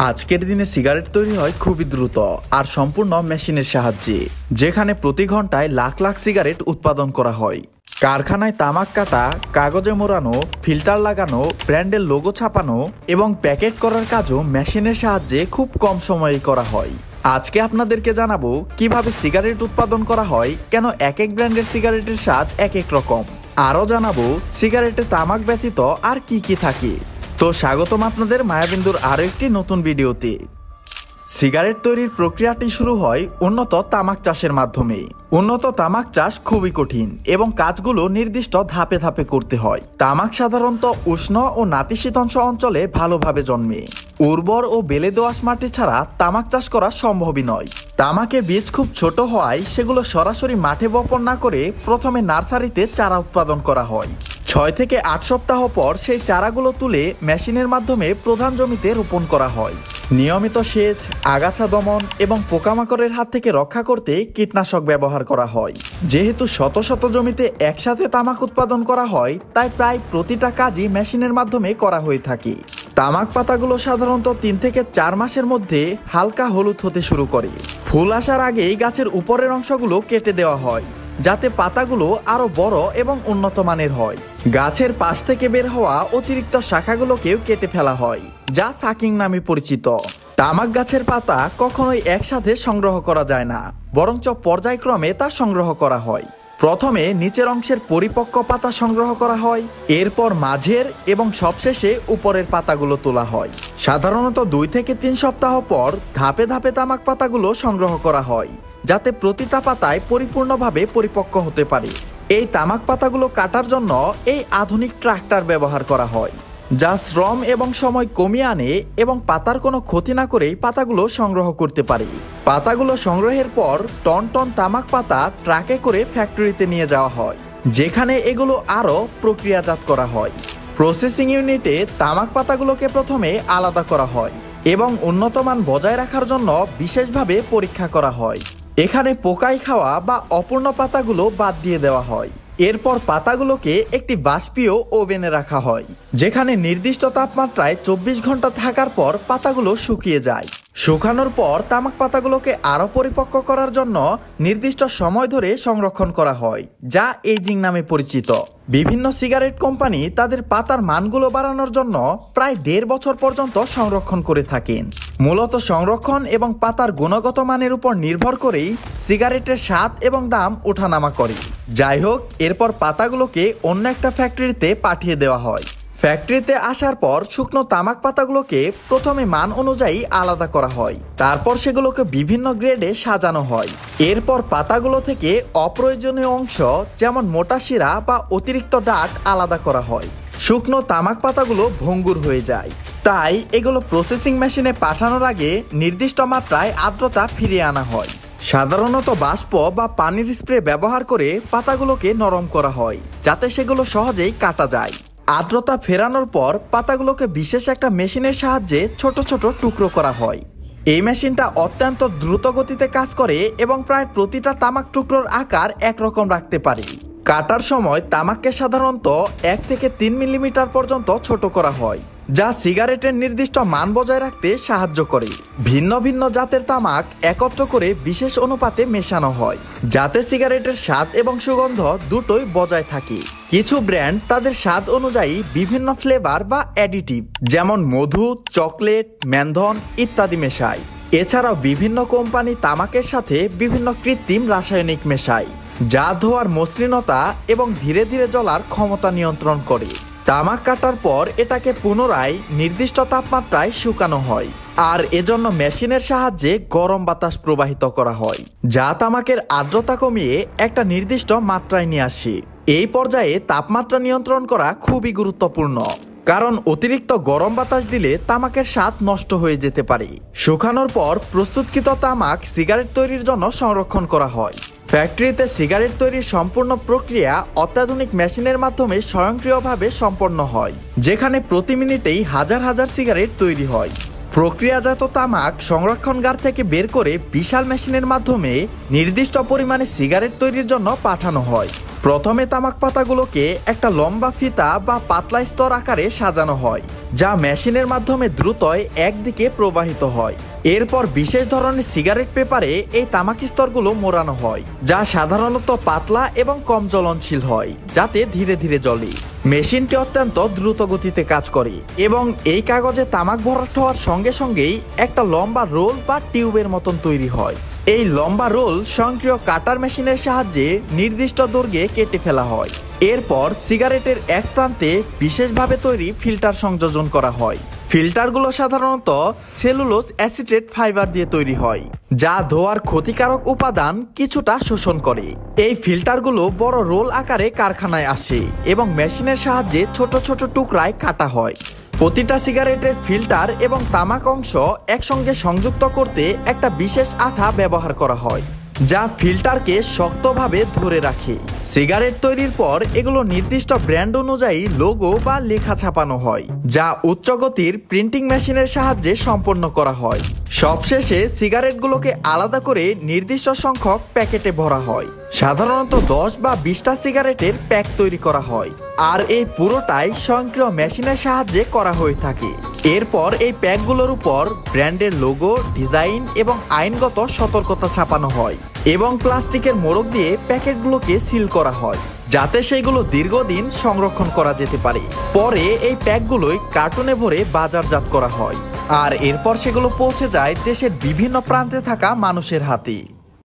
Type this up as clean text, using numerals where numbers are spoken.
আজকের দিনে সিগারেট তৈরি হয় খুবই দ্রুত আর সম্পূর্ণ মেশিনের সাহায্যে, যেখানে প্রতি ঘন্টায় লাখ লাখ সিগারেট উৎপাদন করা হয়। কারখানায় তামাক কাটা, কাগজে মোড়ানো, ফিল্টার লাগানো, ব্র্যান্ডের লোগো ছাপানো এবং প্যাকেট করার কাজও মেশিনের সাহায্যে খুব কম সময়ে করা হয়। আজকে আপনাদেরকে জানাবো কিভাবে সিগারেট উৎপাদন করা হয়, কেন এক এক ব্র্যান্ডের সিগারেটের স্বাদ এক এক রকম। আরও জানাবো সিগারেটে তামাক ব্যতীত আর কি কি থাকে। তো স্বাগতম আপনাদের মায়াবিন্দুর আরও একটি নতুন ভিডিওতে। সিগারেট তৈরির প্রক্রিয়াটি শুরু হয় উন্নত তামাক চাষের মাধ্যমে। উন্নত তামাক চাষ খুবই কঠিন এবং কাজগুলো নির্দিষ্ট ধাপে ধাপে করতে হয়। তামাক সাধারণত উষ্ণ ও নাতিশীতোষ্ণ অঞ্চলে ভালোভাবে জন্মে। উর্বর ও বেলে দোআঁশ মাটি ছাড়া তামাক চাষ করা সম্ভবই নয়। তামাকের বীজ খুব ছোট হওয়ায় সেগুলো সরাসরি মাঠে বপন না করে প্রথমে নার্সারিতে চারা উৎপাদন করা হয়। 6 থেকে 8 সপ্তাহ পর সেই চারাগুলো তুলে মেশিনের মাধ্যমে প্রধান জমিতে রোপণ করা হয়। নিয়মিত সেচ, আগাছা দমন এবং পোকামাকড়ের হাত থেকে রক্ষা করতে কীটনাশক ব্যবহার করা হয়। যেহেতু শত শত জমিতে একসাথে তামাক উৎপাদন করা হয়, তাই প্রায় প্রতিটা কাজই মেশিনের মাধ্যমে করা হয়ে থাকে। তামাক পাতাগুলো সাধারণত 3 থেকে 4 মাসের মধ্যে হালকা হলুদ হতে শুরু করে। ফুল আসার আগেই গাছের উপরের অংশগুলো কেটে দেওয়া হয়, যাতে পাতাগুলো আরো বড় এবং উন্নত মানের হয়। গাছের পাশ থেকে বের হওয়া অতিরিক্ত শাখাগুলোকেও কেটে ফেলা হয়, যা সাকিং নামে পরিচিত। তামাক গাছের পাতা কখনোই একসাথে সংগ্রহ করা যায় না, বরঞ্চ পর্যায়ক্রমে তা সংগ্রহ করা হয়। প্রথমে নিচের অংশের পরিপক্ক পাতা সংগ্রহ করা হয়, এরপর মাঝের এবং সবশেষে উপরের পাতাগুলো তোলা হয়। সাধারণত 2 থেকে 3 সপ্তাহ পর ধাপে ধাপে তামাক পাতাগুলো সংগ্রহ করা হয়, যাতে প্রতিটা পাতায় পরিপূর্ণভাবে পরিপক্ক হতে পারে। এই তামাক পাতাগুলো কাটার জন্য এই আধুনিক ট্রাক্টর ব্যবহার করা হয়, যা শ্রম এবং সময় কমিয়ে আনে এবং পাতার কোনো ক্ষতি না করেই পাতাগুলো সংগ্রহ করতে পারে। পাতাগুলো সংগ্রহের পর টন টন তামাক পাতা ট্রাকে করে ফ্যাক্টরিতে নিয়ে যাওয়া হয়, যেখানে এগুলো আরও প্রক্রিয়াজাত করা হয়। প্রসেসিং ইউনিটে তামাক পাতাগুলোকে প্রথমে আলাদা করা হয় এবং উন্নত মান বজায় রাখার জন্য বিশেষভাবে পরীক্ষা করা হয়। এখানে পোকায় খাওয়া বা অপূর্ণ পাতাগুলো বাদ দিয়ে দেওয়া হয়। এরপর পাতাগুলোকে একটি বাষ্পীয় ওভেনে রাখা হয়, যেখানে নির্দিষ্ট তাপমাত্রায় 24 ঘন্টা থাকার পর পাতাগুলো শুকিয়ে যায়। শুকানোর পর তামাক পাতাগুলোকে আরও পরিপক্ক করার জন্য নির্দিষ্ট সময় ধরে সংরক্ষণ করা হয়, যা এজিং নামে পরিচিত। বিভিন্ন সিগারেট কোম্পানি তাদের পাতার মানগুলো বাড়ানোর জন্য প্রায় 1.5 বছর পর্যন্ত সংরক্ষণ করে থাকেন। মূলত সংরক্ষণ এবং পাতার গুণগত মানের উপর নির্ভর করেই সিগারেটের স্বাদ এবং দাম ওঠানামা করে। যাই হোক, এরপর পাতাগুলোকে অন্য একটা ফ্যাক্টরিতে পাঠিয়ে দেওয়া হয়। ফ্যাক্টরিতে আসার পর শুকনো তামাক পাতাগুলোকে প্রথমে মান অনুযায়ী আলাদা করা হয়, তারপর সেগুলোকে বিভিন্ন গ্রেডে সাজানো হয়। এরপর পাতাগুলো থেকে অপ্রয়োজনীয় অংশ যেমন মোটা শিরা বা অতিরিক্ত ডাট আলাদা করা হয়। শুকনো তামাক পাতাগুলো ভঙ্গুর হয়ে যায়, তাই এগুলো প্রসেসিং মেশিনে পাঠানোর আগে নির্দিষ্ট মাত্রায় আর্দ্রতা ফিরিয়ে আনা হয়। সাধারণত বাষ্প বা পানির স্প্রে ব্যবহার করে পাতাগুলোকে নরম করা হয়, যাতে সেগুলো সহজেই কাটা যায়। আর্দ্রতা ফেরানোর পর পাতাগুলোকে বিশেষ একটা মেশিনের সাহায্যে ছোট ছোট টুকরো করা হয়। এই মেশিনটা অত্যন্ত দ্রুত গতিতে কাজ করে এবং প্রায় প্রতিটা তামাক টুকরোর আকার একরকম রাখতে পারে। কাটার সময় তামাককে সাধারণত 1 থেকে 3 মিলিমিটার পর্যন্ত ছোট করা হয়, যা সিগারেটের নির্দিষ্ট মান বজায় রাখতে সাহায্য করে। ভিন্ন ভিন্ন জাতের তামাক একত্র করে বিশেষ অনুপাতে মেশানো হয়, যাতে সিগারেটের স্বাদ এবং সুগন্ধ দুটোই বজায় থাকে। কিছু ব্র্যান্ড তাদের স্বাদ অনুযায়ী বিভিন্ন ফ্লেভার বা অ্যাডিটিভ যেমন মধু, চকলেট, মেন্ধন ইত্যাদি মেশায়। এছাড়াও বিভিন্ন কোম্পানি তামাকের সাথে বিভিন্ন কৃত্রিম রাসায়নিক মেশায়, যা ধোয়ার মসৃণতা এবং ধীরে ধীরে জ্বলার ক্ষমতা নিয়ন্ত্রণ করে। তামাক কাটার পর এটাকে পুনরায় নির্দিষ্ট তাপমাত্রায় শুকানো হয়, আর এজন্য মেশিনের সাহায্যে গরম বাতাস প্রবাহিত করা হয়, যা তামাকের আর্দ্রতা কমিয়ে একটা নির্দিষ্ট মাত্রায় নিয়ে আসে। এই পর্যায়ে তাপমাত্রা নিয়ন্ত্রণ করা খুবই গুরুত্বপূর্ণ, কারণ অতিরিক্ত গরম বাতাস দিলে তামাকের স্বাদ নষ্ট হয়ে যেতে পারে। শুকানোর পর প্রস্তুতকৃত তামাক সিগারেট তৈরির জন্য সংরক্ষণ করা হয়। ফ্যাক্টরিতে সিগারেট তৈরির সম্পূর্ণ প্রক্রিয়া অত্যাধুনিক মেশিনের মাধ্যমে স্বয়ংক্রিয়ভাবে সম্পন্ন হয়, যেখানে প্রতি মিনিটেই হাজার হাজার সিগারেট তৈরি হয়। প্রক্রিয়াজাত তামাক সংরক্ষণগার থেকে বের করে বিশাল মেশিনের মাধ্যমে নির্দিষ্ট পরিমাণে সিগারেট তৈরির জন্য পাঠানো হয়। প্রথমে তামাক পাতাগুলোকে একটা লম্বা ফিতা বা পাতলা স্তর আকারে সাজানো হয়, যা মেশিনের মাধ্যমে দ্রুতই একদিকে প্রবাহিত হয়। এরপর বিশেষ ধরনের সিগারেট পেপারে এই তামাক স্তরগুলো মোড়ানো হয়, যা সাধারণত পাতলা এবং কম জ্বলনশীল হয়, যাতে ধীরে ধীরে জ্বলে। মেশিনটি অত্যন্ত দ্রুত গতিতে কাজ করে এবং এই কাগজে তামাক ভরাট হওয়ার সঙ্গে সঙ্গেই একটা লম্বা রোল বা টিউবের মতন তৈরি হয়। এই লম্বা রোল স্বয়ংক্রিয় কাটার মেশিনের সাহায্যে নির্দিষ্ট দৈর্ঘ্যে কেটে ফেলা হয়। এরপর সিগারেটের এক প্রান্তে বিশেষভাবে তৈরি ফিল্টার সংযোজন করা হয়। ফিল্টারগুলো সাধারণত সেলুলোজ অ্যাসিটেট ফাইবার দিয়ে তৈরি হয়, যা ধোঁয়ার ক্ষতিকারক উপাদান কিছুটা শোষণ করে। এই ফিল্টারগুলো বড় রোল আকারে কারখানায় আসে এবং মেশিনের সাহায্যে ছোট ছোট টুকরায় কাটা হয়। প্রতিটা সিগারেটের ফিল্টার এবং তামাক অংশ একসঙ্গে সংযুক্ত করতে একটা বিশেষ আঠা ব্যবহার করা হয়, যা ফিল্টারকে শক্তভাবে ধরে রাখে। সিগারেট তৈরির পর এগুলো নির্দিষ্ট ব্র্যান্ড অনুযায়ী লোগো বা লেখা ছাপানো হয়, যা উচ্চ গতির প্রিন্টিং মেশিনের সাহায্যে সম্পন্ন করা হয়। সবশেষে সিগারেটগুলোকে আলাদা করে নির্দিষ্ট সংখ্যক প্যাকেটে ভরা হয়। সাধারণত 10 বা 20টা সিগারেটের প্যাক তৈরি করা হয়, আর এই পুরোটাই স্বয়ংক্রিয় মেশিনের সাহায্যে করা হয়ে থাকে। এরপর এই প্যাকগুলোর উপর ব্র্যান্ডের লোগো, ডিজাইন এবং আইনগত সতর্কতা ছাপানো হয় এবং প্লাস্টিকের মোড়ক দিয়ে প্যাকেটগুলোকে সিল করা হয়, যাতে সেগুলো দীর্ঘদিন সংরক্ষণ করা যেতে পারে। পরে এই প্যাকগুলোই কার্টুনে ভরে বাজারজাত করা হয়, আর এরপর সেগুলো পৌঁছে যায় দেশের বিভিন্ন প্রান্তে থাকা মানুষের হাতে।